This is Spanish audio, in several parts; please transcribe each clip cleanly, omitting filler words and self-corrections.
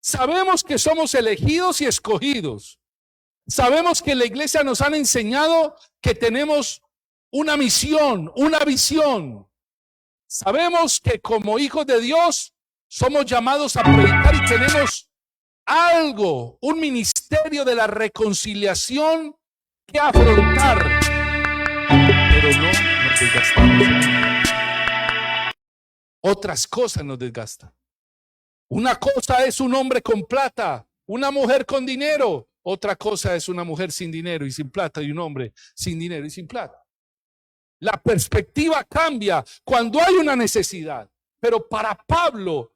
Sabemos que somos elegidos y escogidos. Sabemos que en la iglesia nos han enseñado que tenemos una misión, una visión. Sabemos que como hijos de Dios somos llamados a predicar y tenemos algo, un ministerio de la reconciliación que afrontar. Pero no nos desgastamos. Otras cosas nos desgastan. Una cosa es un hombre con plata, una mujer con dinero. Otra cosa es una mujer sin dinero y sin plata y un hombre sin dinero y sin plata. La perspectiva cambia cuando hay una necesidad. Pero para Pablo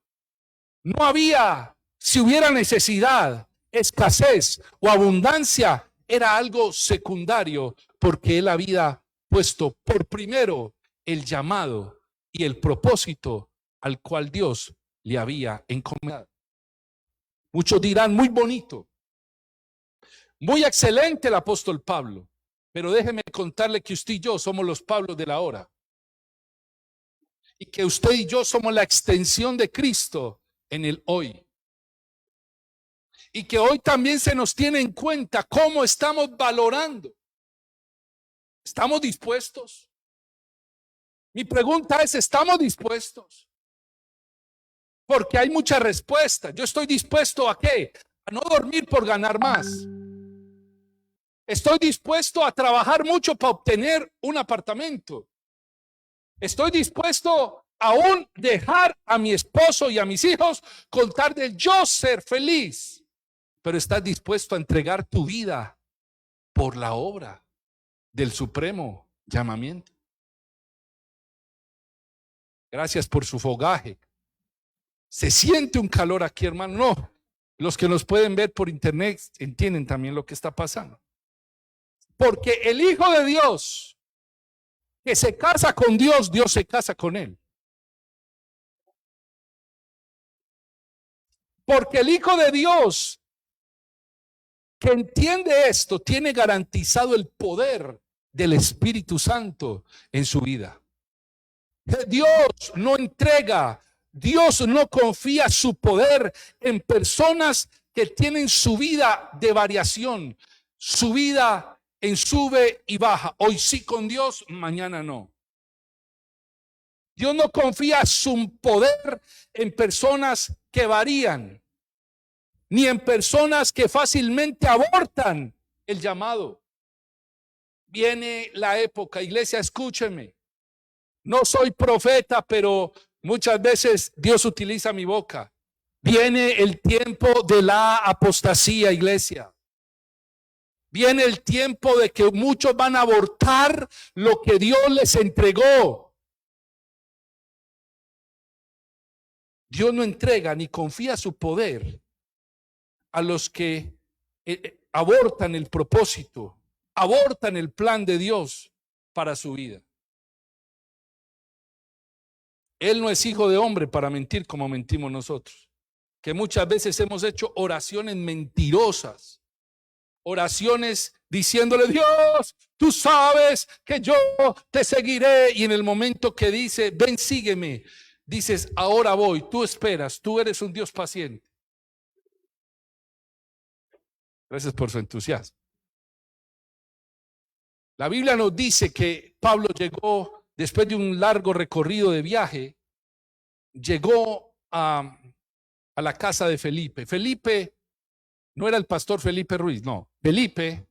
no había, si hubiera necesidad, escasez o abundancia, era algo secundario porque él había puesto por primero el llamado y el propósito al cual Dios le había encomendado. Muchos dirán, muy bonito, muy excelente el apóstol Pablo, pero déjeme contarle que usted y yo somos los Pablos de la hora y que usted y yo somos la extensión de Cristo en el hoy y que hoy también se nos tiene en cuenta cómo estamos valorando. ¿Estamos dispuestos? Mi pregunta es, ¿estamos dispuestos? Porque hay muchas respuestas. Yo estoy dispuesto ¿a qué? A no dormir por ganar más. Estoy dispuesto a trabajar mucho para obtener un apartamento. Estoy dispuesto a aún dejar a mi esposo y a mis hijos con tal de yo ser feliz. Pero estás dispuesto a entregar tu vida por la obra del supremo llamamiento. Gracias por su fogaje. Se siente un calor aquí, hermano. No, los que nos pueden ver por internet entienden también lo que está pasando. Porque el Hijo de Dios que se casa con Dios, Dios se casa con él. Porque el Hijo de Dios que entiende esto tiene garantizado el poder del Espíritu Santo en su vida. Dios no entrega, Dios no confía su poder en personas que tienen su vida de variación, su vida en sube y baja. Hoy sí con Dios, mañana no. Dios no confía su poder en personas que varían, ni en personas que fácilmente abortan el llamado. Viene la época, iglesia, escúcheme. No soy profeta, pero muchas veces Dios utiliza mi boca. Viene el tiempo de la apostasía, iglesia. Viene el tiempo de que muchos van a abortar lo que Dios les entregó. Dios no entrega ni confía su poder a los que abortan el propósito, abortan el plan de Dios para su vida. Él no es hijo de hombre para mentir como mentimos nosotros, que muchas veces hemos hecho oraciones mentirosas, oraciones diciéndole, Dios, tú sabes que yo te seguiré, y en el momento que dice, ven, sígueme, dices, ahora voy, tú esperas, tú eres un Dios paciente. Gracias por su entusiasmo. La Biblia nos dice que Pablo llegó, después de un largo recorrido de viaje, llegó a la casa de Felipe. Felipe no era el pastor Felipe Ruiz, no. Felipe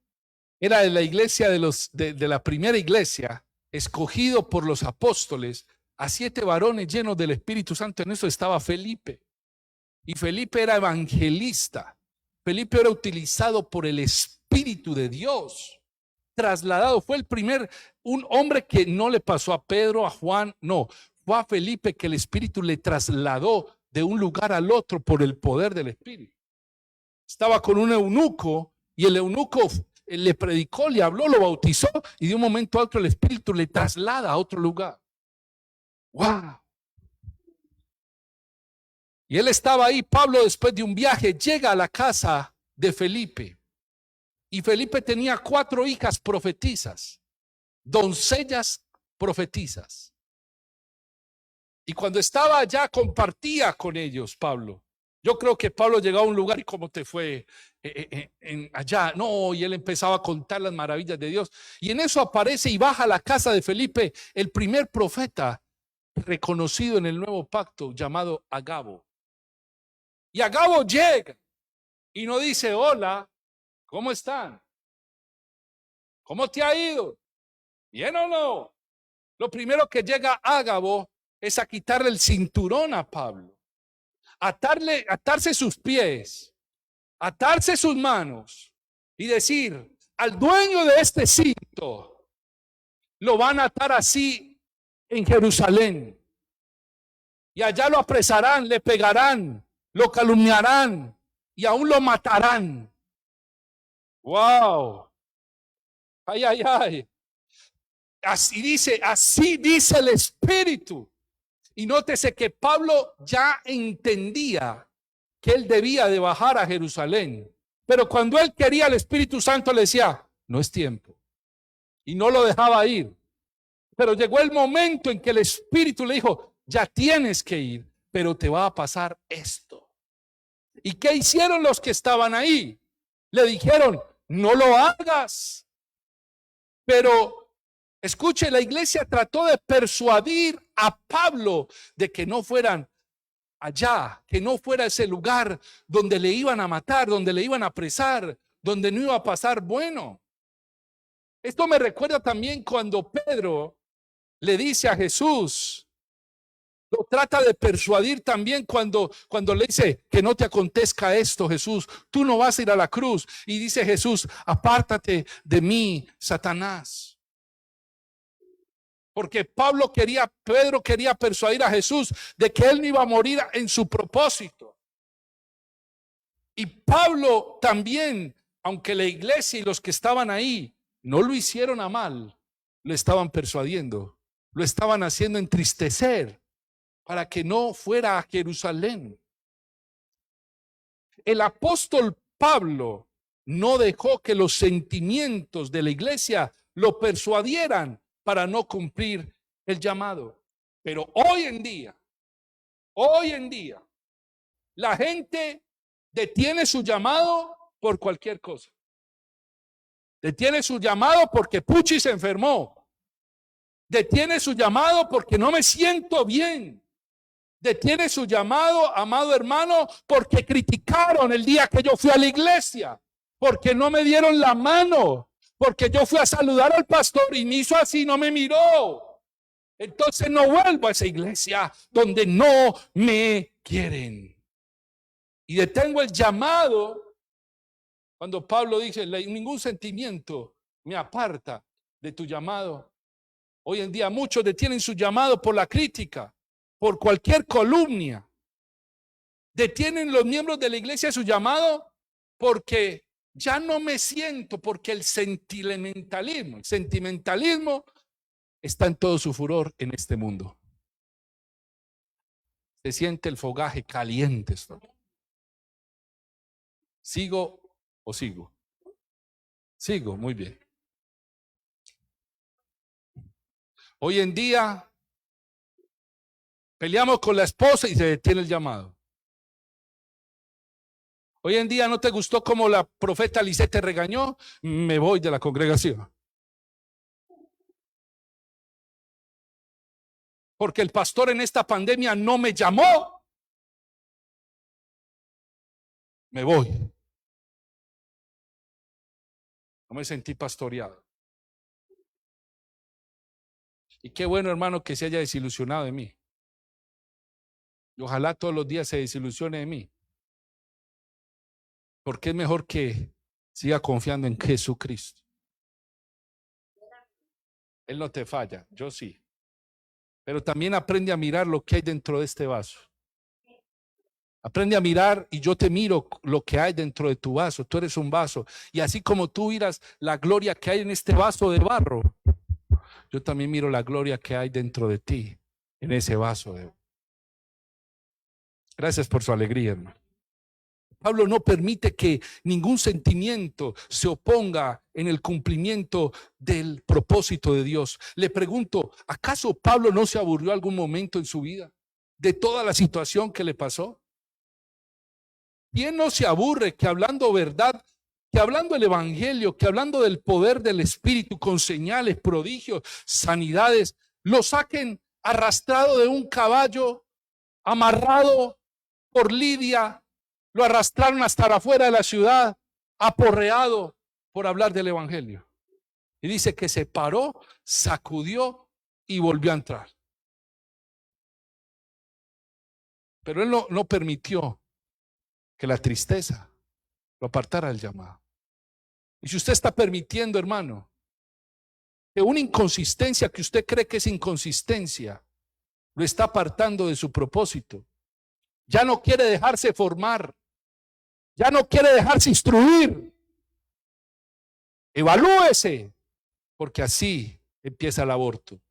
era de la iglesia de la primera iglesia, escogido por los apóstoles, a 7 varones llenos del Espíritu Santo. En eso estaba Felipe. Y Felipe era evangelista. Felipe era utilizado por el Espíritu de Dios. Trasladado, fue el primer, un hombre que no le pasó a Pedro, a Juan, no, fue a Felipe que el Espíritu le trasladó de un lugar al otro por el poder del Espíritu. Estaba con un eunuco y el eunuco le predicó, le habló, lo bautizó y de un momento a otro el Espíritu le traslada a otro lugar. ¡Wow! Y él estaba ahí, Pablo, después de un viaje, llega a la casa de Felipe. Y Felipe tenía 4 hijas profetizas, doncellas profetizas. Y cuando estaba allá compartía con ellos Pablo. Yo creo que Pablo llegó a un lugar y cómo te fue allá. No, y él empezaba a contar las maravillas de Dios. Y en eso aparece y baja a la casa de Felipe el primer profeta reconocido en el nuevo pacto llamado Agabo. Y Agabo llega y no dice, hola, ¿cómo están? ¿Cómo te ha ido? ¿Bien o no? Lo primero que llega Agabo es a quitarle el cinturón a Pablo, atarse sus pies, atarse sus manos y decir, al dueño de este cinto lo van a atar así en Jerusalén. Y allá lo apresarán, le pegarán, lo calumniarán y aún lo matarán. ¡Wow! ¡Ay, ay, ay! Así dice el Espíritu. Y nótese que Pablo ya entendía que él debía de bajar a Jerusalén. Pero cuando él quería, el Espíritu Santo le decía, no es tiempo. Y no lo dejaba ir. Pero llegó el momento en que el Espíritu le dijo, ya tienes que ir, pero te va a pasar esto. ¿Y qué hicieron los que estaban ahí? Le dijeron, no lo hagas. Pero escuche, la iglesia trató de persuadir a Pablo de que no fueran allá, que no fuera ese lugar donde le iban a matar, donde le iban a apresar, donde no iba a pasar bueno. Esto me recuerda también cuando Pedro le dice a Jesús, lo trata de persuadir también cuando le dice que no te acontezca esto, Jesús, tú no vas a ir a la cruz. Y dice Jesús, apártate de mí, Satanás. Porque Pedro quería persuadir a Jesús de que él no iba a morir en su propósito. Y Pablo también, aunque la iglesia y los que estaban ahí no lo hicieron a mal, lo estaban persuadiendo, lo estaban haciendo entristecer para que no fuera a Jerusalén. El apóstol Pablo no dejó que los sentimientos de la iglesia lo persuadieran para no cumplir el llamado. Pero hoy en día, la gente detiene su llamado por cualquier cosa. Detiene su llamado porque Puchi se enfermó. Detiene su llamado porque no me siento bien. Detiene su llamado, amado hermano, porque criticaron el día que yo fui a la iglesia, porque no me dieron la mano, porque yo fui a saludar al pastor y me hizo así, no me miró. Entonces no vuelvo a esa iglesia donde no me quieren. Y detengo el llamado cuando Pablo dice, ningún sentimiento me aparta de tu llamado. Hoy en día muchos detienen su llamado por la crítica, por cualquier calumnia. Detienen los miembros de la iglesia su llamado porque ya no me siento, porque el sentimentalismo está en todo su furor en este mundo. Se siente el fogaje caliente. ¿Sigo o sigo? Sigo, muy bien. Hoy en día peleamos con la esposa y se detiene el llamado. Hoy en día no te gustó cómo la profeta Lisette te regañó, me voy de la congregación. Porque el pastor en esta pandemia no me llamó, me voy. No me sentí pastoreado. Y qué bueno, hermano, que se haya desilusionado de mí. Y ojalá todos los días se desilusione de mí. Porque es mejor que siga confiando en Jesucristo. Él no te falla, yo sí. Pero también aprende a mirar lo que hay dentro de este vaso. Aprende a mirar y yo te miro lo que hay dentro de tu vaso. Tú eres un vaso. Y así como tú miras la gloria que hay en este vaso de barro, yo también miro la gloria que hay dentro de ti, en ese vaso de... Gracias por su alegría, hermano. Pablo no permite que ningún sentimiento se oponga en el cumplimiento del propósito de Dios. Le pregunto, ¿acaso Pablo no se aburrió algún momento en su vida de toda la situación que le pasó? ¿Quién no se aburre que hablando verdad, que hablando el evangelio, que hablando del poder del Espíritu con señales, prodigios, sanidades, lo saquen arrastrado de un caballo, amarrado por lidia, lo arrastraron hasta afuera de la ciudad, aporreado por hablar del evangelio? Y dice que se paró, sacudió y volvió a entrar. Pero él no permitió que la tristeza lo apartara del llamado. Y si usted está permitiendo, hermano, que una inconsistencia que usted cree que es inconsistencia lo está apartando de su propósito, ya no quiere dejarse formar, ya no quiere dejarse instruir, evalúese, porque así empieza el aborto.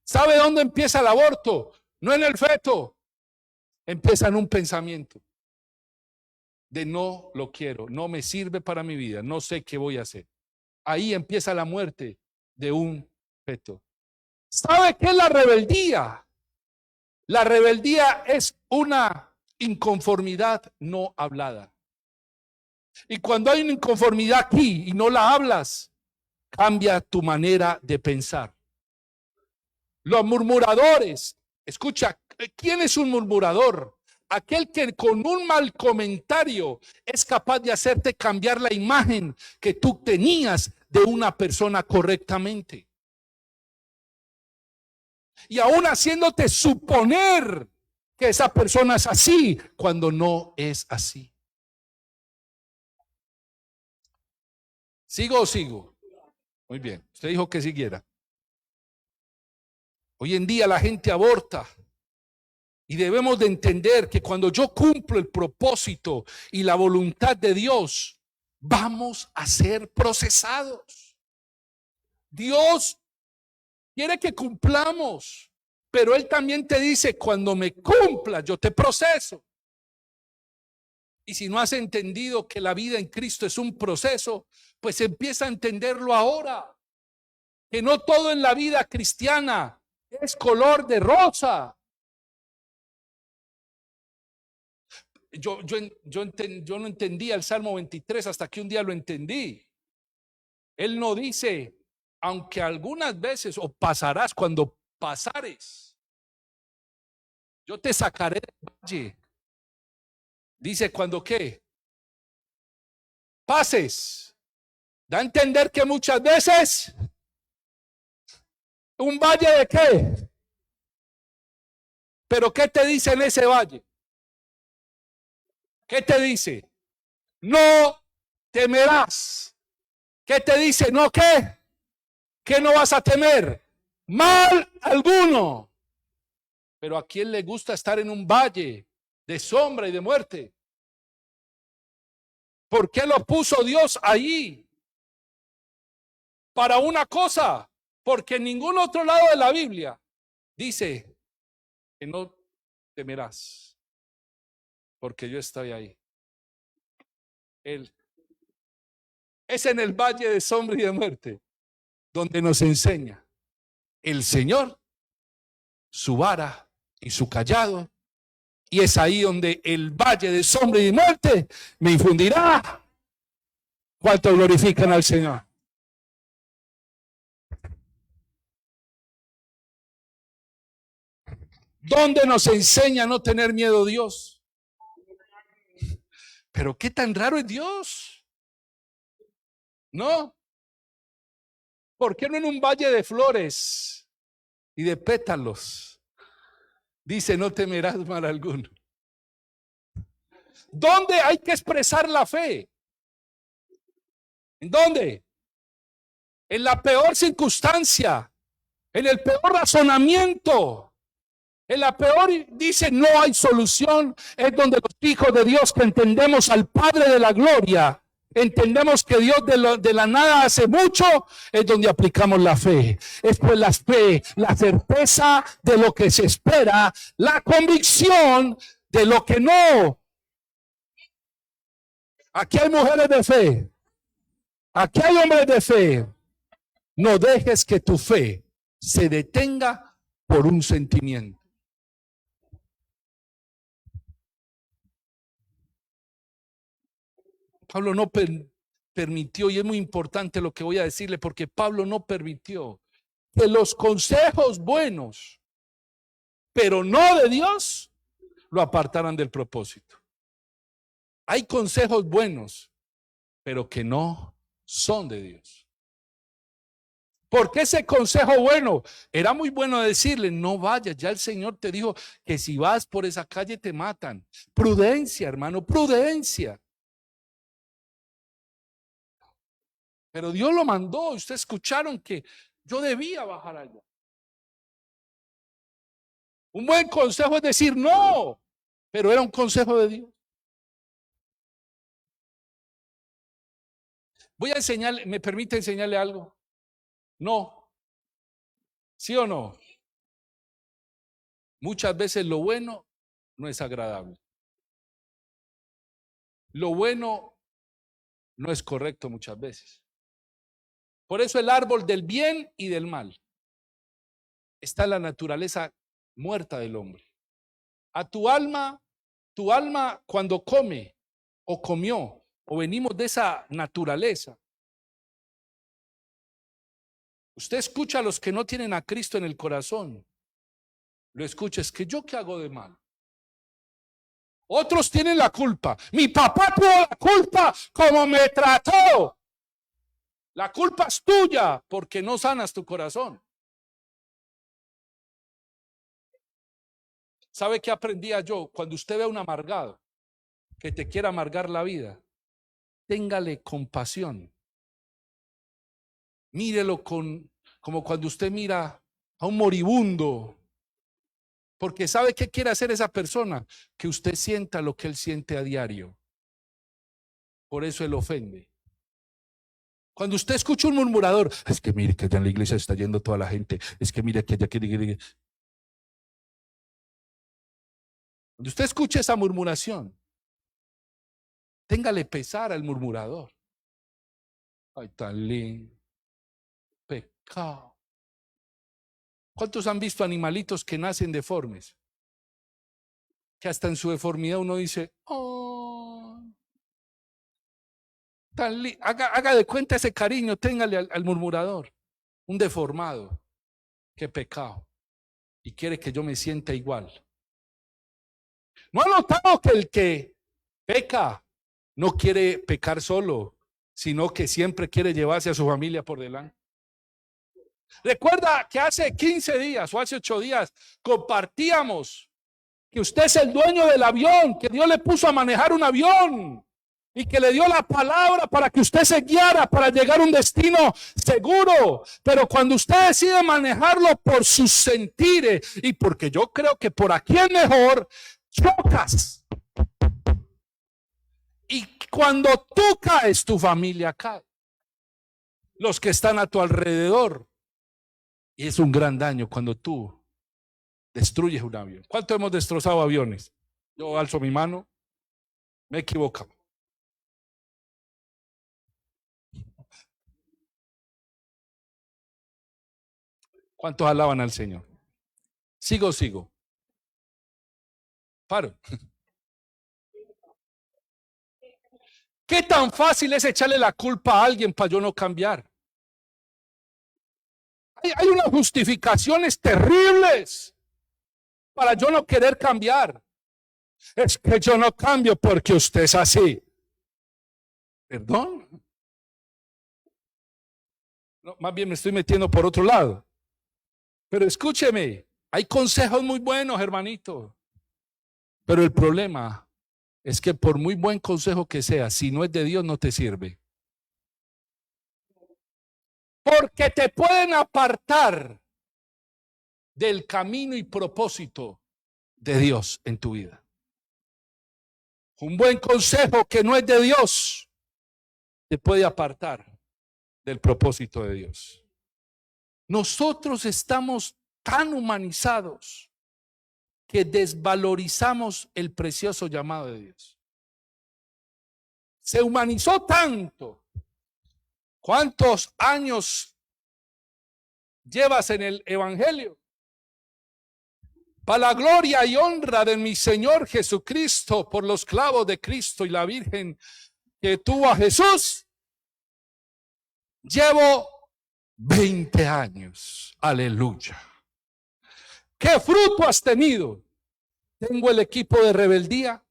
¿Sabe dónde empieza el aborto? No en el feto, empieza en un pensamiento de no lo quiero, no me sirve para mi vida, no sé qué voy a hacer. Ahí empieza la muerte de un feto. ¿Sabe qué es la rebeldía? La rebeldía es una inconformidad no hablada. Y cuando hay una inconformidad aquí y no la hablas, cambia tu manera de pensar. Los murmuradores, escucha, ¿quién es un murmurador? Aquel que con un mal comentario es capaz de hacerte cambiar la imagen que tú tenías de una persona correctamente. Y aún haciéndote suponer que esa persona es así cuando no es así. ¿Sigo o sigo? Muy bien, usted dijo que siguiera. Hoy en día la gente aborta. Y debemos de entender que cuando yo cumplo el propósito y la voluntad de Dios, vamos a ser procesados. Dios quiere que cumplamos, pero Él también te dice, cuando me cumpla, yo te proceso. Y si no has entendido que la vida en Cristo es un proceso, pues empieza a entenderlo ahora. Que no todo en la vida cristiana es color de rosa. Yo no entendía el Salmo 23 hasta que un día lo entendí. Él no dice, aunque algunas veces, o pasarás, cuando pasares, yo te sacaré del valle. Dice, ¿cuando qué? Pases. Da a entender que muchas veces, ¿un valle de qué? ¿Pero qué te dice en ese valle? ¿Qué te dice? No temerás. ¿Qué te dice? ¿No qué? ¿Qué no vas a temer? Mal alguno. Pero ¿a quién le gusta estar en un valle de sombra y de muerte? ¿Por qué lo puso Dios ahí? Para una cosa, porque en ningún otro lado de la Biblia dice que no temerás, porque yo estoy ahí. Él es en el valle de sombra y de muerte donde nos enseña el Señor, su vara y su callado. Y es ahí donde el valle de sombra y de muerte me infundirá. ¿Cuánto glorifican al Señor? ¿Dónde nos enseña a no tener miedo a Dios? Pero qué tan raro es Dios, ¿no? ¿Por qué no en un valle de flores y de pétalos? Dice, no temerás mal alguno. ¿Dónde hay que expresar la fe? ¿En dónde? En la peor circunstancia, en el peor razonamiento, en la peor, dice, no hay solución. Es donde los hijos de Dios que entendemos al Padre de la gloria, entendemos que Dios de la nada hace mucho, es donde aplicamos la fe. Es pues la fe, la certeza de lo que se espera, la convicción de lo que no. Aquí hay mujeres de fe, aquí hay hombres de fe. No dejes que tu fe se detenga por un sentimiento. Pablo no permitió, y es muy importante lo que voy a decirle, porque Pablo no permitió que los consejos buenos, pero no de Dios, lo apartaran del propósito. Hay consejos buenos, pero que no son de Dios. Porque ese consejo bueno era muy bueno decirle: no vayas, ya el Señor te dijo que si vas por esa calle te matan. Prudencia, hermano, prudencia. Pero Dios lo mandó. Ustedes escucharon que yo debía bajar allá. Un buen consejo es decir no, pero era un consejo de Dios. Voy a enseñarle, ¿me permite enseñarle algo? No. ¿Sí o no? Muchas veces lo bueno no es agradable. Lo bueno no es correcto muchas veces. Por eso el árbol del bien y del mal está en la naturaleza muerta del hombre. A tu alma cuando come o comió o venimos de esa naturaleza. Usted escucha a los que no tienen a Cristo en el corazón. Lo escucha: es que yo qué hago de mal. Otros tienen la culpa. Mi papá tuvo la culpa como me trató. La culpa es tuya porque no sanas tu corazón. ¿Sabe qué aprendía yo? Cuando usted ve a un amargado que te quiera amargar la vida, téngale compasión. Mírelo como cuando usted mira a un moribundo. Porque ¿sabe qué quiere hacer esa persona? Que usted sienta lo que él siente a diario. Por eso él ofende. Cuando usted escucha un murmurador: es que mire que allá en la iglesia está yendo toda la gente, es que mire que allá quiere. Cuando usted escucha esa murmuración, téngale pesar al murmurador. Ay, tan lindo. Pecado. ¿Cuántos han visto animalitos que nacen deformes? Que hasta en su deformidad uno dice: oh, tan lindo. Haga de cuenta ese cariño, téngale al murmurador. Un deformado. Qué pecado. Y quiere que yo me sienta igual. ¿No ha notado que el que peca no quiere pecar solo, sino que siempre quiere llevarse a su familia por delante? Recuerda que hace 15 días o hace 8 días compartíamos que usted es el dueño del avión, que Dios le puso a manejar un avión y que le dio la palabra para que usted se guiara para llegar a un destino seguro. Pero cuando usted decide manejarlo por sus sentires y porque yo creo que por aquí es mejor, chocas. Y cuando tú caes, tu familia cae. Los que están a tu alrededor. Y es un gran daño cuando tú destruyes un avión. ¿Cuánto hemos destrozado aviones? Yo alzo mi mano. Me he equivocado. ¿Cuántos alaban al Señor? Sigo. Paro. ¿Qué tan fácil es echarle la culpa a alguien para yo no cambiar? Hay unas justificaciones terribles para yo no querer cambiar. Es que yo no cambio porque usted es así. ¿Perdón? No, más bien me estoy metiendo por otro lado. Pero escúcheme, hay consejos muy buenos, hermanito. Pero el problema es que por muy buen consejo que sea, si no es de Dios, no te sirve. Porque te pueden apartar del camino y propósito de Dios en tu vida. Un buen consejo que no es de Dios te puede apartar del propósito de Dios. Nosotros estamos tan humanizados que desvalorizamos el precioso llamado de Dios. Se humanizó tanto. ¿Cuántos años llevas en el evangelio? Para la gloria y honra de mi Señor Jesucristo, por los clavos de Cristo y la Virgen que tuvo a Jesús, llevo 20 años. Aleluya. ¿Qué fruto has tenido? Tengo el equipo de rebeldía,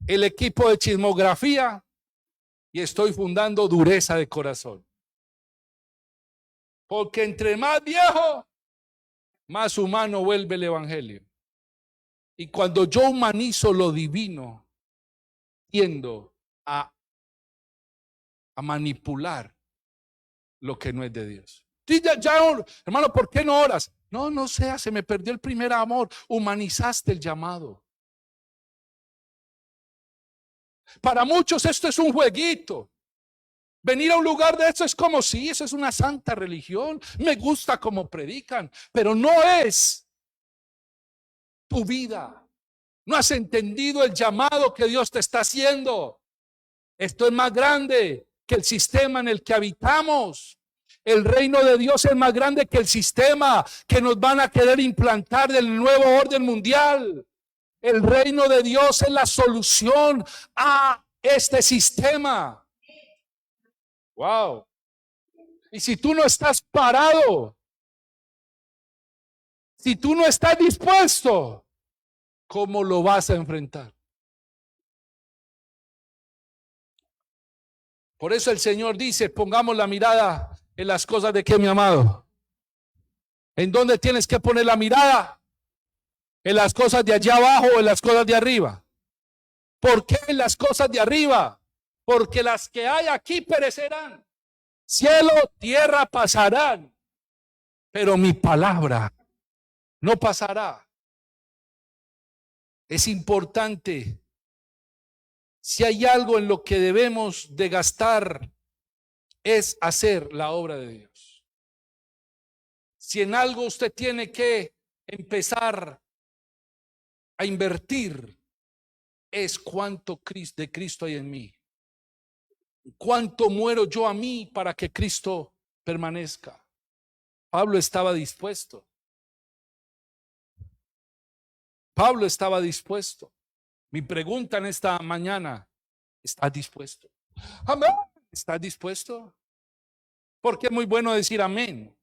el equipo de chismografía y estoy fundando dureza de corazón. Porque entre más viejo, más humano vuelve el evangelio. Y cuando yo humanizo lo divino, tiendo a manipular lo que no es de Dios. Sí, hermano, ¿por qué no oras? No sé, se me perdió el primer amor. Humanizaste el llamado. Para muchos esto es un jueguito. Venir a un lugar de esto es como si eso es una santa religión. Me gusta como predican, pero no es tu vida. No has entendido el llamado que Dios te está haciendo. Esto es más grande que el sistema en el que habitamos. El reino de Dios es más grande que el sistema que nos van a querer implantar del nuevo orden mundial. El reino de Dios es la solución a este sistema. Wow. Y si tú no estás parado, si tú no estás dispuesto, ¿cómo lo vas a enfrentar? Por eso el Señor dice, pongamos la mirada en las cosas de que, mi amado. ¿En dónde tienes que poner la mirada? ¿En las cosas de allá abajo o en las cosas de arriba? ¿Por qué en las cosas de arriba? Porque las que hay aquí perecerán. Cielo, tierra pasarán, pero mi palabra no pasará. Es importante. Si hay algo en lo que debemos de gastar, es hacer la obra de Dios. Si en algo usted tiene que empezar a invertir, es cuánto de Cristo hay en mí. Cuánto muero yo a mí para que Cristo permanezca. Pablo estaba dispuesto. Pablo estaba dispuesto. Mi pregunta en esta mañana, ¿estás dispuesto? Amén. ¿Estás dispuesto? Porque es muy bueno decir amén.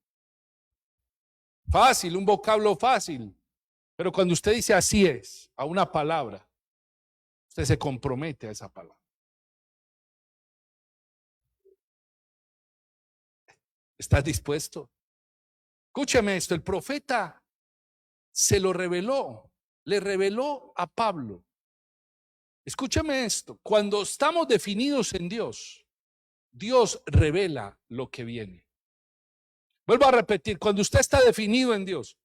Fácil, un vocablo fácil. Pero cuando usted dice así es, a una palabra, usted se compromete a esa palabra. ¿Estás dispuesto? Escúcheme esto, el profeta se lo reveló, le reveló a Pablo. Escúchame esto, cuando estamos definidos en Dios, Dios revela lo que viene. Vuelvo a repetir, cuando usted está definido en Dios,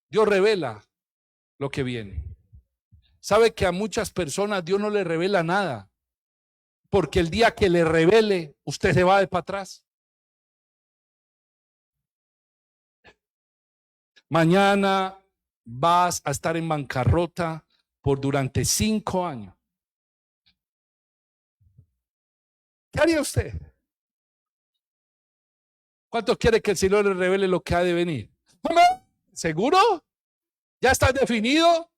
Dios revela lo que viene. ¿Sabe que a muchas personas Dios no le revela nada? Porque el día que le revele, usted se va de para atrás. Mañana vas a estar en bancarrota durante 5 años. ¿Qué haría usted? ¿Cuánto quiere que el Señor le revele lo que ha de venir? ¿Seguro? ¿Ya estás definido?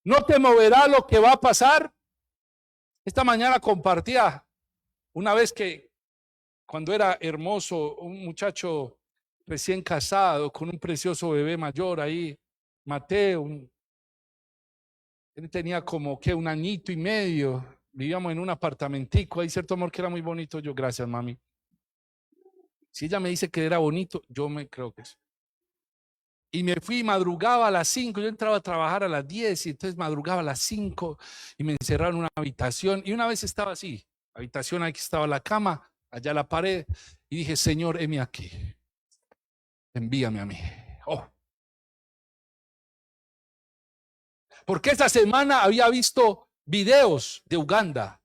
¿No te moverá lo que va a pasar? Esta mañana compartía una vez que cuando era hermoso, un muchacho recién casado con un precioso bebé mayor ahí, Mateo, él tenía como que 1 añito y medio, vivíamos en un apartamentico, ahí cierto amor que era muy bonito, yo gracias mami. Si ella me dice que era bonito, yo me creo que sí. Y me fui, madrugaba a las 5, yo entraba a trabajar a las 10 y entonces madrugaba a las 5 y me encerraron en una habitación y una vez estaba así, habitación, aquí estaba la cama, allá la pared y dije, Señor, heme aquí, envíame a mí. Oh. Porque esa semana había visto videos de Uganda,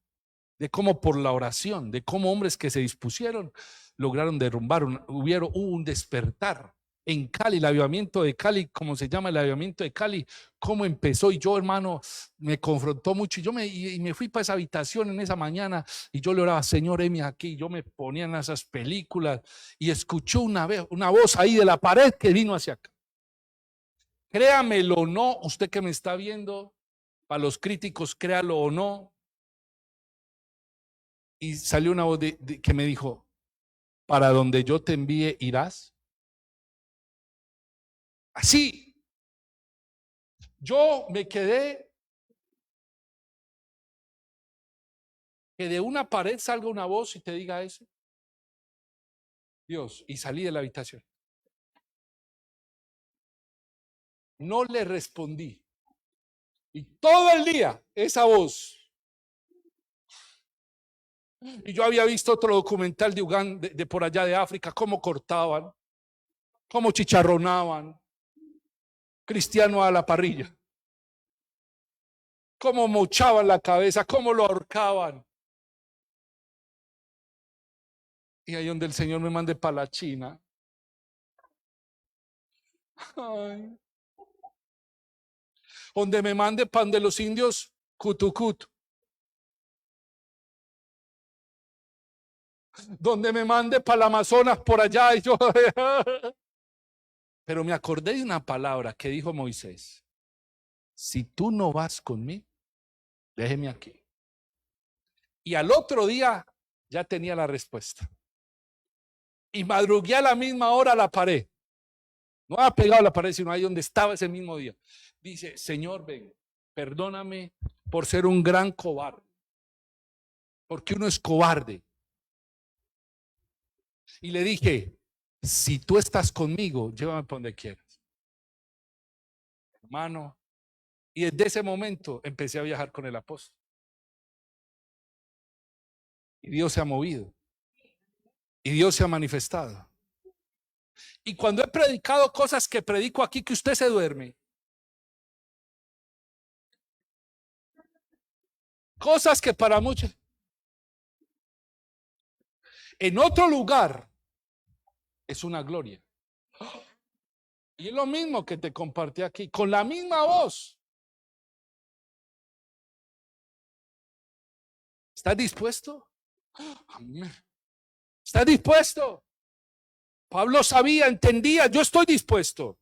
de cómo por la oración, de cómo hombres que se dispusieron lograron derrumbar, hubo un despertar. En Cali, el avivamiento de Cali, como se llama el avivamiento de Cali, cómo empezó. Y yo, hermano, me confrontó mucho. Y me fui para esa habitación en esa mañana y yo le oraba, Señor, heme aquí. Yo me ponía en esas películas y escuchó una voz ahí de la pared que vino hacia acá. Créamelo o no, usted que me está viendo, para los críticos, créalo o no, Y salió una voz que me dijo, ¿para donde yo te envíe irás? Así. Yo me quedé, que de una pared salga una voz y te diga eso. Dios, y salí de la habitación. No le respondí. Y todo el día esa voz. Y yo había visto otro documental de Uganda, de por allá de África, cómo cortaban, cómo chicharronaban cristiano a la parrilla, cómo mochaban la cabeza, cómo lo ahorcaban. Y ahí donde el Señor me mande para la China. Ay. Donde me mande pan de los indios, cutucutu. Donde me mande para el Amazonas por allá. Y yo, pero me acordé de una palabra que dijo Moisés. Si tú no vas conmigo, déjeme aquí. Y al otro día ya tenía la respuesta. Y madrugué a la misma hora a la pared. No había pegado a la pared, sino ahí donde estaba ese mismo día. Dice, Señor, ven, perdóname por ser un gran cobarde. Porque uno es cobarde. Y le dije, si tú estás conmigo, llévame por donde quieras. Hermano. Y desde ese momento empecé a viajar con el apóstol. Y Dios se ha movido. Y Dios se ha manifestado. Y cuando he predicado cosas que predico aquí, que usted se duerme. Cosas que para muchos. En otro lugar es una gloria. Y es lo mismo que te compartí aquí, con la misma voz. ¿Estás dispuesto? ¿Estás dispuesto? Pablo sabía, entendía, yo estoy dispuesto.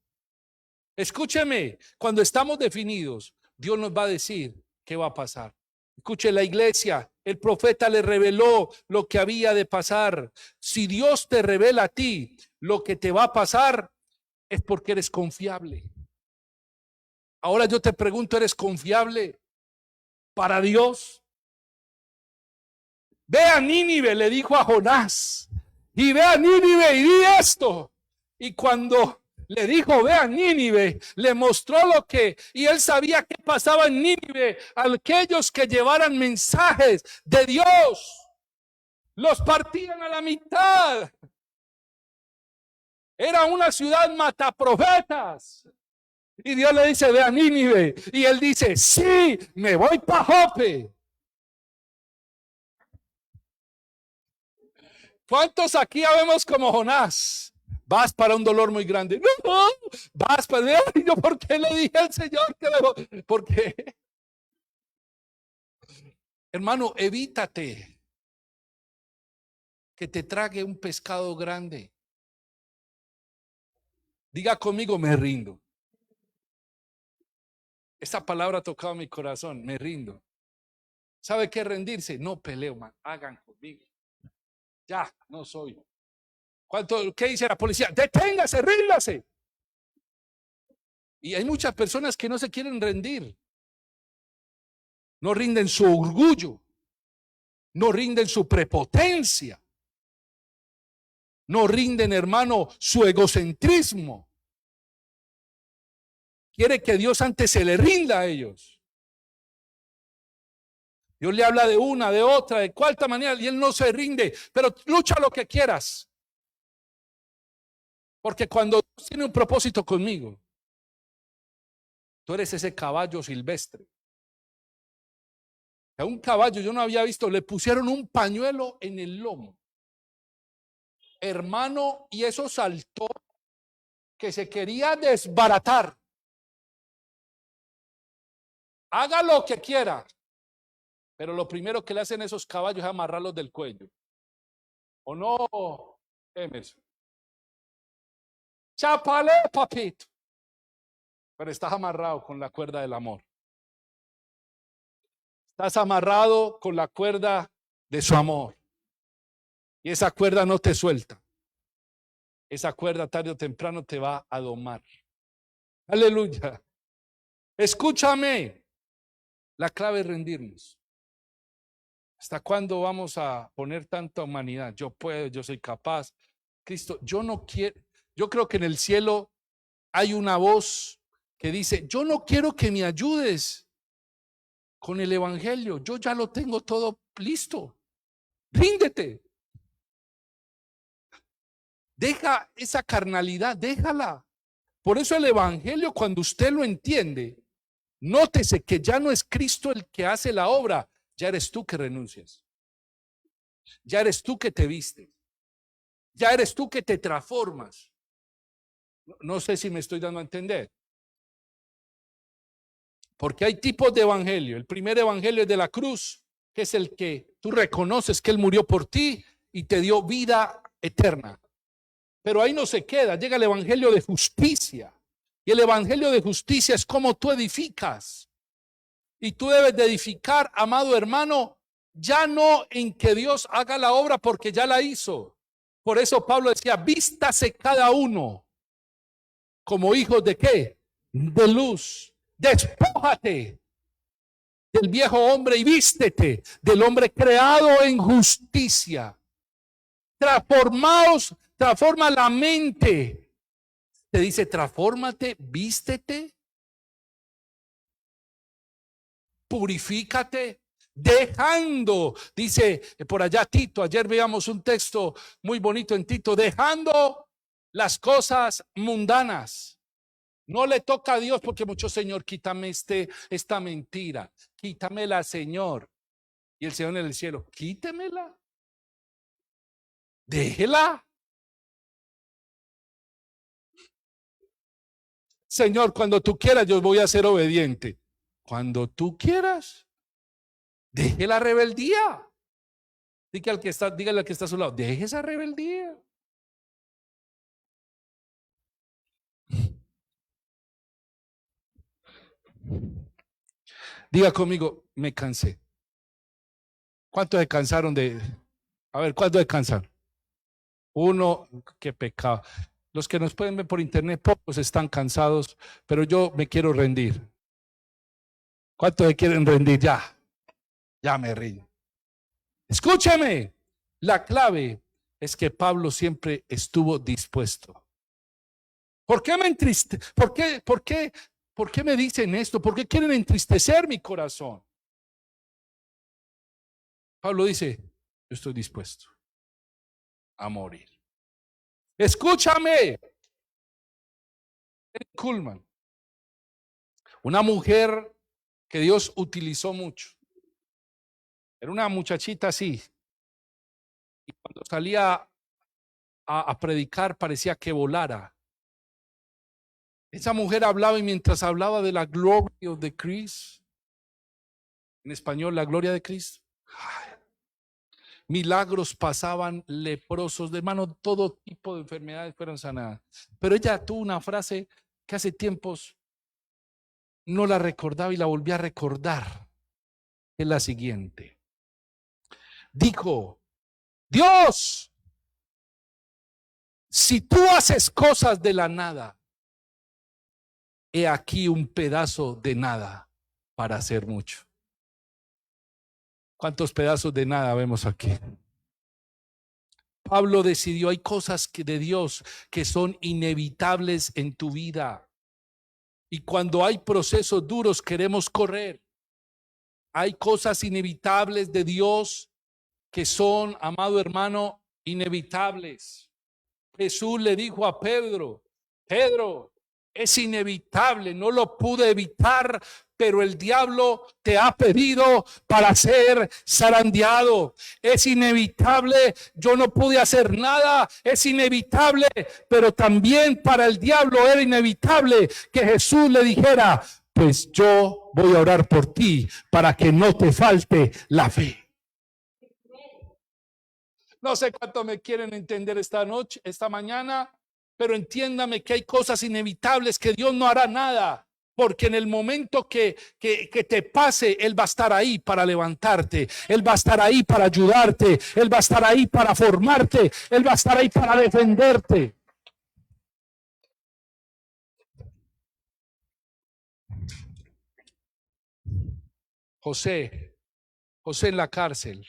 Escúcheme, cuando estamos definidos, Dios nos va a decir qué va a pasar. Escuche, la iglesia, el profeta le reveló lo que había de pasar. Si Dios te revela a ti lo que te va a pasar, es porque eres confiable. Ahora yo te pregunto, ¿eres confiable para Dios? Ve a Nínive, le dijo a Jonás, y ve a Nínive y di esto. Y cuando le dijo, ve a Nínive, le mostró lo que, y él sabía qué pasaba en Nínive. Aquellos que llevaran mensajes de Dios, los partían a la mitad. Era una ciudad mataprofetas. Y Dios le dice, ve a Nínive. Y él dice, sí, me voy para Jope. ¿Cuántos aquí habemos como Jonás? Vas para un dolor muy grande. No, vas para... Yo, ¿por qué le dije al Señor que me... ¿Por qué? Hermano, evítate que te trague un pescado grande. Diga conmigo, me rindo. Esta palabra ha tocado mi corazón, me rindo. ¿Sabe qué rendirse? No peleo, man. Hagan conmigo. Ya, no soy. ¿Qué dice la policía? Deténgase, ríndase. Y hay muchas personas que no se quieren rendir. No rinden su orgullo. No rinden su prepotencia. No rinden, hermano, su egocentrismo. Quiere que Dios antes se le rinda a ellos. Dios le habla de una, de otra, de cuarta manera, y él no se rinde. Pero lucha lo que quieras. Porque cuando Dios tiene un propósito conmigo, tú eres ese caballo silvestre. A un caballo yo no había visto, le pusieron un pañuelo en el lomo. Hermano, y eso saltó que se quería desbaratar. Haga lo que quiera, pero lo primero que le hacen esos caballos es amarrarlos del cuello. ¿O no, Emerson? Chapale, papito. Pero estás amarrado con la cuerda del amor. Estás amarrado con la cuerda de su amor. Y esa cuerda no te suelta. Esa cuerda tarde o temprano te va a domar. Aleluya. Escúchame. La clave es rendirnos. ¿Hasta cuándo vamos a poner tanta humanidad? Yo puedo, yo soy capaz. Cristo, yo no quiero. Yo creo que en el cielo hay una voz que dice, yo no quiero que me ayudes con el evangelio. Yo ya lo tengo todo listo. Ríndete. Deja esa carnalidad, déjala. Por eso el evangelio, cuando usted lo entiende, nótese que ya no es Cristo el que hace la obra, ya eres tú que renuncias. Ya eres tú que te vistes. Ya eres tú que te transformas. No sé si me estoy dando a entender. Porque hay tipos de evangelio. El primer evangelio es de la cruz, que es el que tú reconoces que Él murió por ti y te dio vida eterna. Pero ahí no se queda, llega el evangelio de justicia. Y el evangelio de justicia es como tú edificas. Y tú debes de edificar, amado hermano, ya no en que Dios haga la obra porque ya la hizo. Por eso Pablo decía, vístase cada uno como hijos de ¿qué? De luz. Despójate del viejo hombre y vístete del hombre creado en justicia. Transformaos, transforma la mente. Te dice, transfórmate, vístete, purifícate, dejando, dice por allá Tito, ayer veíamos un texto muy bonito en Tito, dejando las cosas mundanas. No le toca a Dios porque mucho, Señor, quítame esta mentira, quítamela, Señor. Y el Señor en el cielo, quítemela, déjela. Señor, cuando tú quieras, yo voy a ser obediente. Cuando tú quieras, deje la rebeldía. Dígale al que está a su lado, deje esa rebeldía. Diga conmigo, me cansé. ¿Cuántos se cansaron de? A ver, ¿cuántos se cansaron? Uno, qué pecado. Los que nos pueden ver por internet, pocos están cansados, pero yo me quiero rendir. ¿Cuántos se quieren rendir? Ya me rindo. Escúchame, la clave es que Pablo siempre estuvo dispuesto. ¿Por qué me entristece? ¿Por qué me dicen esto? ¿Por qué quieren entristecer mi corazón? Pablo dice, yo estoy dispuesto a morir. Escúchame. Kuhlman, una mujer que Dios utilizó mucho. Era una muchachita así. Y cuando salía a predicar parecía que volara. Esa mujer hablaba y mientras hablaba de la gloria de Cristo, en español, la gloria de Cristo, milagros pasaban, leprosos, de hermano, todo tipo de enfermedades fueron sanadas. Pero ella tuvo una frase que hace tiempos no la recordaba y la volví a recordar. Es la siguiente. Dijo, Dios, si tú haces cosas de la nada, he aquí un pedazo de nada para hacer mucho. ¿Cuántos pedazos de nada vemos aquí? Pablo decidió, hay cosas de Dios que son inevitables en tu vida. Y cuando hay procesos duros queremos correr. Hay cosas inevitables de Dios que son, amado hermano, inevitables. Jesús le dijo a Pedro, Pedro, es inevitable, no lo pude evitar, pero el diablo te ha pedido para ser zarandeado. Es inevitable, yo no pude hacer nada, es inevitable, pero también para el diablo era inevitable que Jesús le dijera, pues yo voy a orar por ti para que no te falte la fe. No sé cuánto me quieren entender esta noche, esta mañana, pero entiéndame que hay cosas inevitables que Dios no hará nada Porque en el momento que te pase, Él va a estar ahí para levantarte, Él va a estar ahí para ayudarte, Él va a estar ahí para formarte, Él va a estar ahí para defenderte. José en la cárcel.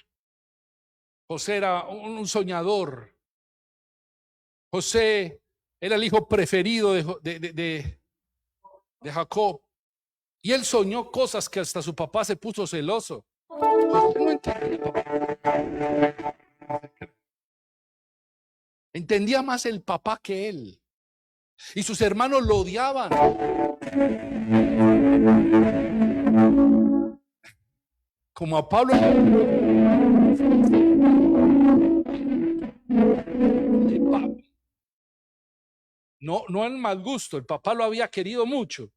José era un soñador. José era el hijo preferido de Jacob. Y él soñó cosas que hasta su papá se puso celoso. José no entendía más el papá que él. Y sus hermanos lo odiaban. Como a Pablo. No en mal gusto, el papá lo había querido mucho,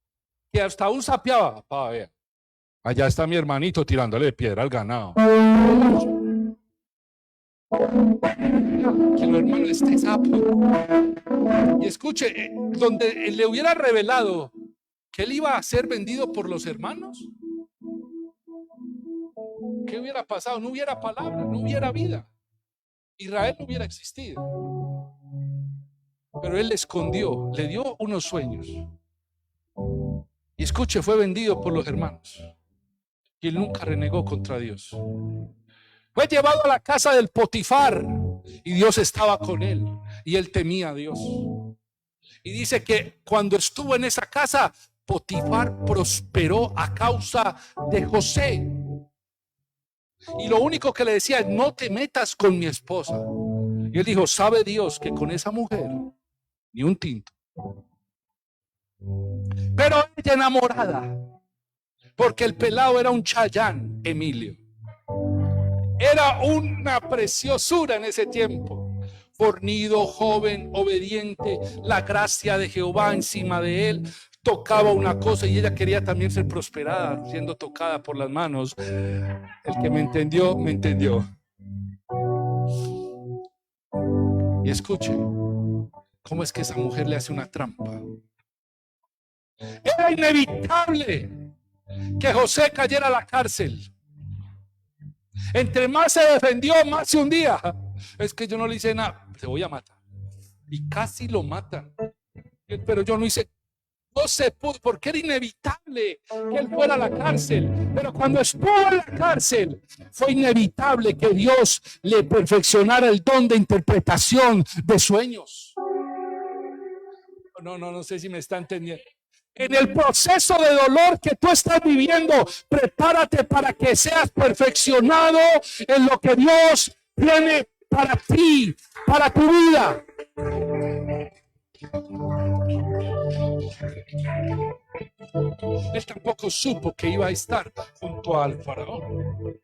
que hasta aún sapeaba. Papá, vea, allá está mi hermanito tirándole piedra al ganado. Que el hermano esté sapo. Y escuche, donde le hubiera revelado que él iba a ser vendido por los hermanos, ¿qué hubiera pasado? No hubiera palabra, no hubiera vida. Israel no hubiera existido. Pero él le escondió, le dio unos sueños. Y escuche, fue vendido por los hermanos. Y él nunca renegó contra Dios. Fue llevado a la casa del Potifar y Dios estaba con él. Y él temía a Dios. Y dice que cuando estuvo en esa casa, Potifar prosperó a causa de José. Y lo único que le decía es: no te metas con mi esposa. Y él dijo: sabe Dios que con esa mujer ni un tinto. Pero ella enamorada, porque el pelado era un Chayán, Emilio. Era una preciosura en ese tiempo. Fornido, joven, obediente, la gracia de Jehová encima de él. Tocaba una cosa y ella quería también ser prosperada, siendo tocada por las manos. El que me entendió, me entendió. Y escuche, ¿cómo es que esa mujer le hace una trampa? Era inevitable que José cayera a la cárcel. Entre más se defendió, más se hundía. Es que yo no le hice nada, te voy a matar. Y casi lo matan. Pero yo no hice, no se pudo, porque era inevitable que él fuera a la cárcel. Pero cuando estuvo en la cárcel, fue inevitable que Dios le perfeccionara el don de interpretación de sueños. No sé si me está entendiendo. En el proceso de dolor que tú estás viviendo, prepárate para que seas perfeccionado en lo que Dios tiene para ti, para tu vida. Él tampoco supo que iba a estar junto al faraón,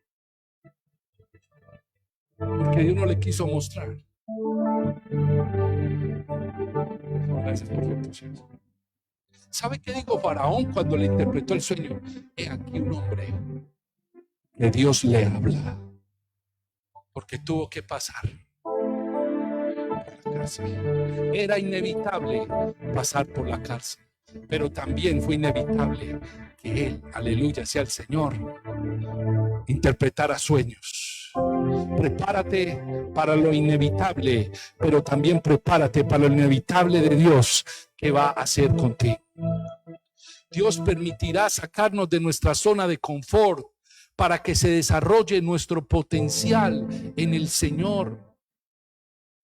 porque Dios no le quiso mostrar. Gracias por tu atención. ¿Sabe qué dijo Faraón cuando le interpretó el sueño? He aquí un hombre que Dios le habla, porque tuvo que pasar por la cárcel. Era inevitable pasar por la cárcel, pero también fue inevitable que él, aleluya sea el Señor, interpretara sueños. Prepárate para lo inevitable, pero también prepárate para lo inevitable de Dios que va a hacer contigo. Dios permitirá sacarnos de nuestra zona de confort para que se desarrolle nuestro potencial en el Señor.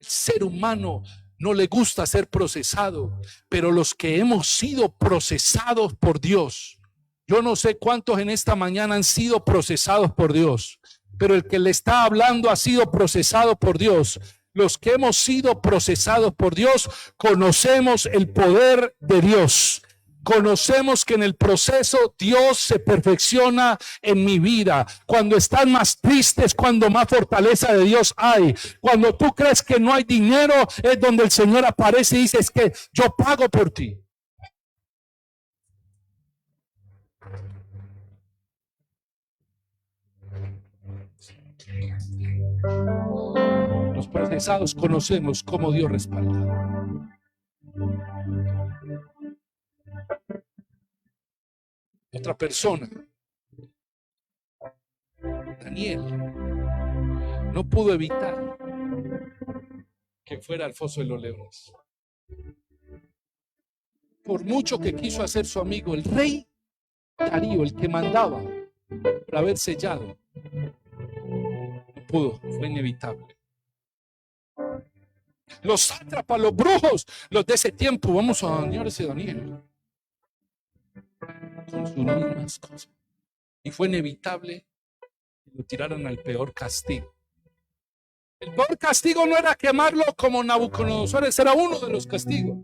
El ser humano no le gusta ser procesado, pero los que hemos sido procesados por Dios, yo no sé cuántos en esta mañana han sido procesados por Dios, pero el que le está hablando ha sido procesado por Dios. Los que hemos sido procesados por Dios conocemos el poder de Dios. Conocemos que en el proceso Dios se perfecciona en mi vida. Cuando estás más triste es cuando más fortaleza de Dios hay. Cuando tú crees que no hay dinero es donde el Señor aparece y dice: es que yo pago por ti. Los procesados conocemos cómo Dios respalda. otra persona. Daniel no pudo evitar que fuera al foso de los leones. Por mucho que quiso hacer su amigo, el rey Darío, el que mandaba, por haber sellado, no pudo, fue inevitable. Los sátrapas, los brujos, los de ese tiempo, vamos a dañar ese Daniel con sus mismas cosas. Y fue inevitable que lo tiraran al peor castigo. El peor castigo no era quemarlo como Nabucodonosor, ese era uno de los castigos.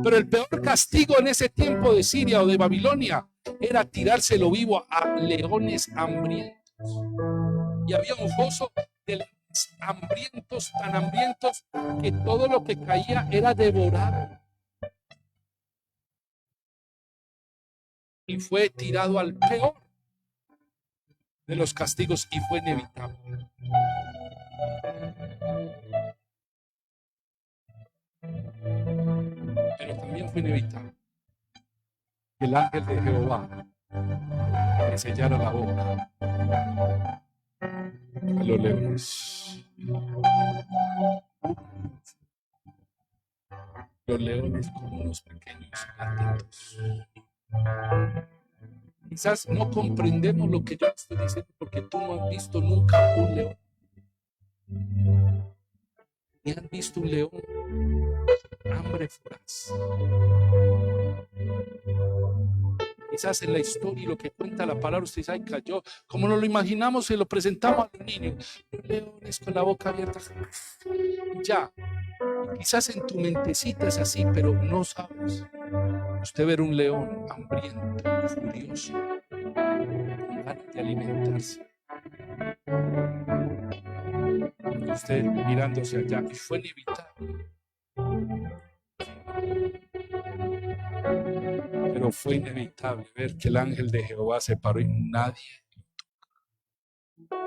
Pero el peor castigo en ese tiempo de Siria o de Babilonia era tirárselo vivo a leones hambrientos. Y había un foso de leones hambrientos, tan hambrientos que todo lo que caía era devorado. Y fue tirado al peor de los castigos y fue inevitable. Pero también fue inevitable que el ángel de Jehová le sellara la boca a los leones. Los leones como unos pequeños gatitos. Quizás no comprendemos lo que yo estoy diciendo porque tú no has visto nunca un león. Ni has visto un león hambre voraz. Quizás en la historia y lo que cuenta la palabra, usted dice, ay, cayó. Como nos lo imaginamos y lo presentamos a los niños. Los leones con la boca abierta. Ya. Quizás en tu mentecita es así, pero no sabes. Usted ver un león hambriento, furioso, con ganas de alimentarse. Usted mirándose allá, y fue inevitable. Pero fue inevitable ver que el ángel de Jehová se paró y nadie lo tocó.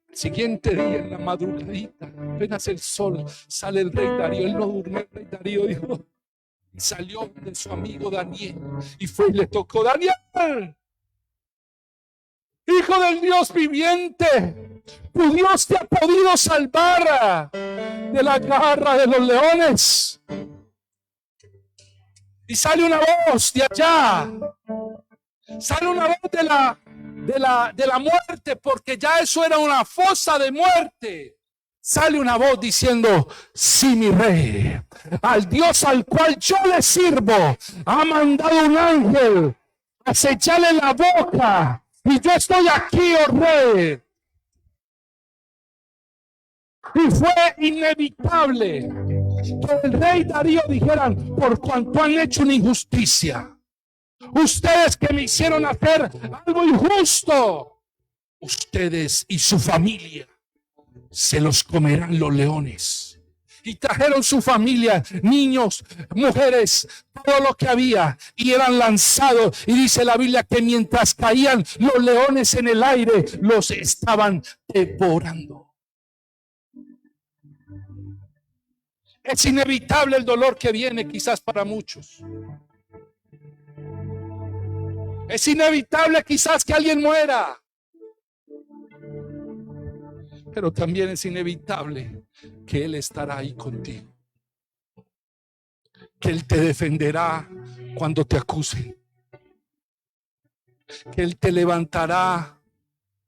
El siguiente día, en la madrugadita, apenas el sol, sale el rey Darío. Él no durmió, el rey Darío dijo, y salió de su amigo Daniel y fue y le tocó. Daniel, hijo del Dios viviente, tu Dios te ha podido salvar de la garra de los leones. Y sale una voz de allá, sale una voz de la muerte, porque ya eso era una fosa de muerte. Sale una voz diciendo, sí, mi rey, al Dios al cual yo le sirvo, ha mandado un ángel a sellarle la boca, y yo estoy aquí, oh rey. Y fue inevitable que el rey Darío dijeran, por cuanto han hecho una injusticia, ustedes que me hicieron hacer algo injusto, ustedes y su familia se los comerán los leones. Y trajeron su familia, niños, mujeres, todo lo que había, y eran lanzados. Y dice la Biblia que mientras caían los leones en el aire, los estaban devorando. Es inevitable el dolor que viene quizás para muchos. Es inevitable quizás que alguien muera. Pero también es inevitable que Él estará ahí contigo. Que Él te defenderá cuando te acusen. Que Él te levantará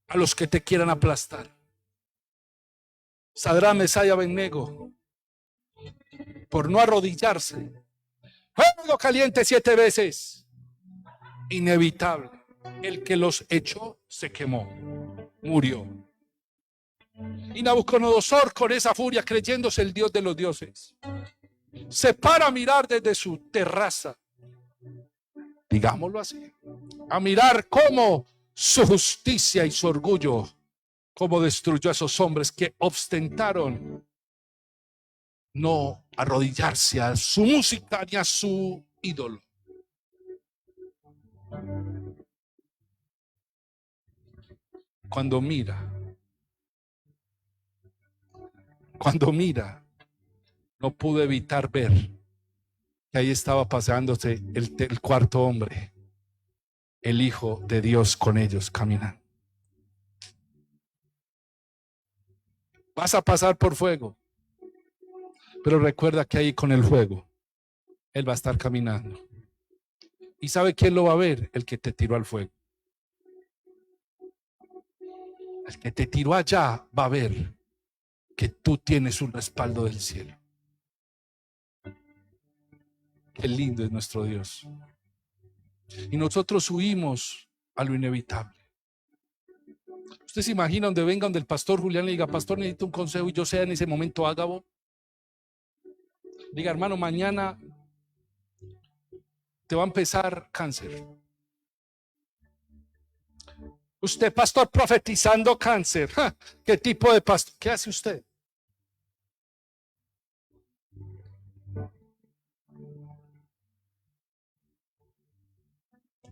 a los que te quieran aplastar. Sadrach, Mesach y Abednego, por no arrodillarse, fuego caliente 7 veces. Inevitable. El que los echó se quemó, murió. Y Nabucodonosor, con esa furia, creyéndose el Dios de los dioses, se para a mirar desde su terraza, digámoslo así, a mirar cómo su justicia y su orgullo, cómo destruyó a esos hombres que ostentaron no arrodillarse a su música ni a su ídolo. Cuando mira, no pudo evitar ver que ahí estaba pasándose el cuarto hombre, el Hijo de Dios con ellos caminando. Vas a pasar por fuego, pero recuerda que ahí con el fuego Él va a estar caminando. ¿Y sabe quién lo va a ver? El que te tiró al fuego. El que te tiró allá va a ver que tú tienes un respaldo del cielo. Qué lindo es nuestro Dios. Y nosotros huimos a lo inevitable. ¿Usted se imagina donde venga donde el pastor Julián le diga, pastor, necesito un consejo, y yo sea en ese momento Ágabo? Diga, hermano, mañana te va a empezar cáncer. Usted, pastor, profetizando cáncer. ¡Ja! ¿Qué tipo de pastor? ¿Qué hace usted?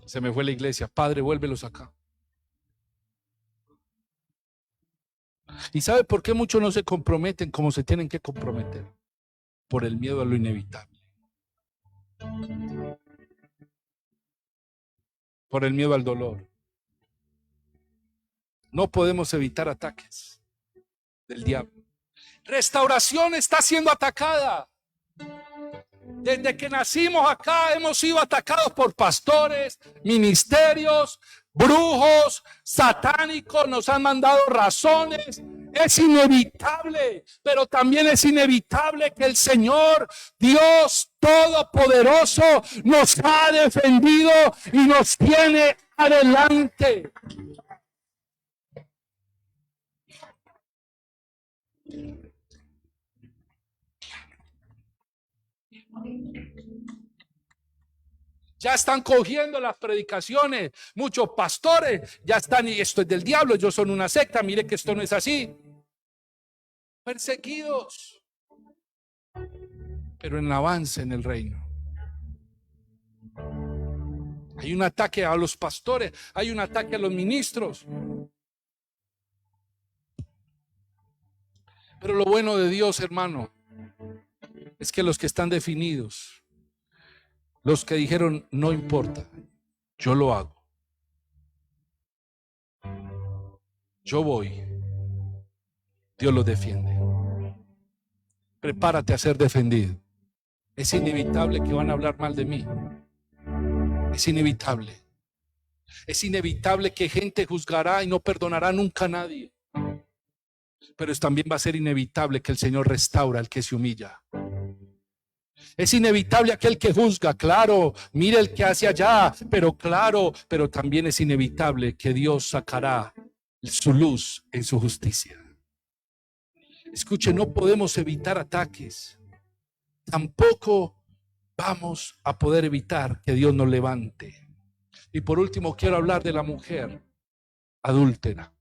Se me fue la iglesia. Padre, vuélvelos acá. ¿Y sabe por qué muchos no se comprometen como se tienen que comprometer? Por el miedo a lo inevitable. Por el miedo al dolor. No podemos evitar ataques del diablo. Restauración está siendo atacada. Desde que nacimos acá hemos sido atacados por pastores, ministerios, brujos, satánicos, nos han mandado razones. Es inevitable, pero también es inevitable que el Señor, Dios Todopoderoso, nos ha defendido y nos tiene adelante. Ya están cogiendo las predicaciones. Muchos pastores ya están, y esto es del diablo, ellos son una secta, mire que esto no es así. Perseguidos. Pero en avance en el reino. Hay un ataque a los pastores, hay un ataque a los ministros. Pero lo bueno de Dios, hermano, es que los que están definidos, los que dijeron, no importa, yo lo hago. Yo voy. Dios los defiende. Prepárate a ser defendido. Es inevitable que van a hablar mal de mí. Es inevitable. Es inevitable que gente juzgará y no perdonará nunca a nadie. Pero también va a ser inevitable que el Señor restaura al que se humilla. Es inevitable aquel que juzga, claro, mire el que hace allá, pero claro, pero también es inevitable que Dios sacará su luz en su justicia. Escuche, no podemos evitar ataques. Tampoco vamos a poder evitar que Dios nos levante. Y por último, quiero hablar de la mujer adúltera.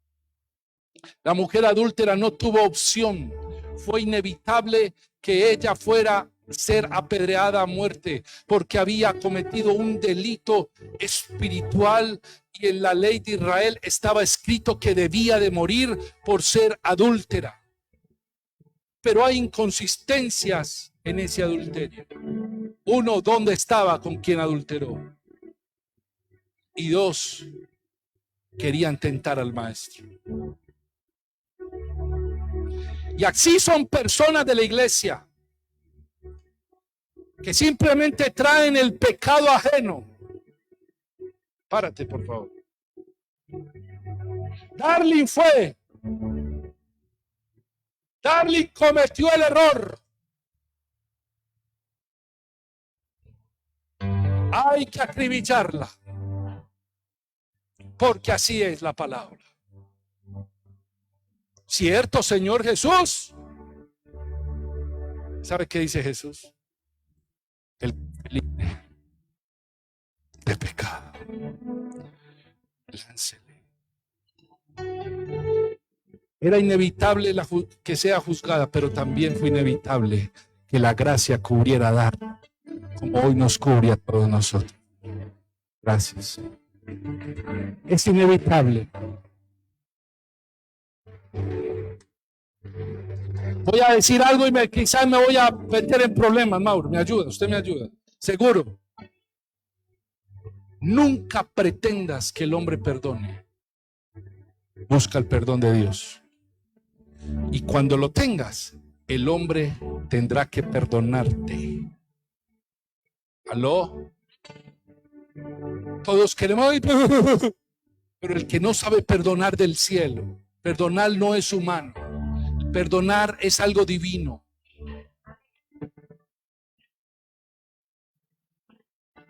La mujer adúltera no tuvo opción. Fue inevitable que ella fuera a ser apedreada a muerte porque había cometido un delito espiritual y en la ley de Israel estaba escrito que debía de morir por ser adúltera. Pero hay inconsistencias en ese adulterio. Uno, ¿dónde estaba con quien adulteró? Y dos, querían tentar al maestro. Y así son personas de la iglesia que simplemente traen el pecado ajeno. Párate, por favor. Darling cometió el error. Hay que acribillarla, porque así es la palabra. ¿Cierto, Señor Jesús? ¿Sabe qué dice Jesús? El libre de pecado, láncele. Era inevitable que sea juzgada, pero también fue inevitable que la gracia cubriera a dar, como hoy nos cubre a todos nosotros. Gracias. Es inevitable. Voy a decir algo y quizás me voy a meter en problemas, Mauro. Me ayuda, usted me ayuda. Seguro. Nunca pretendas que el hombre perdone. Busca el perdón de Dios. Y cuando lo tengas, el hombre tendrá que perdonarte. ¿Aló? Todos queremos, pero el que no sabe perdonar del cielo, perdonar no es humano, perdonar es algo divino.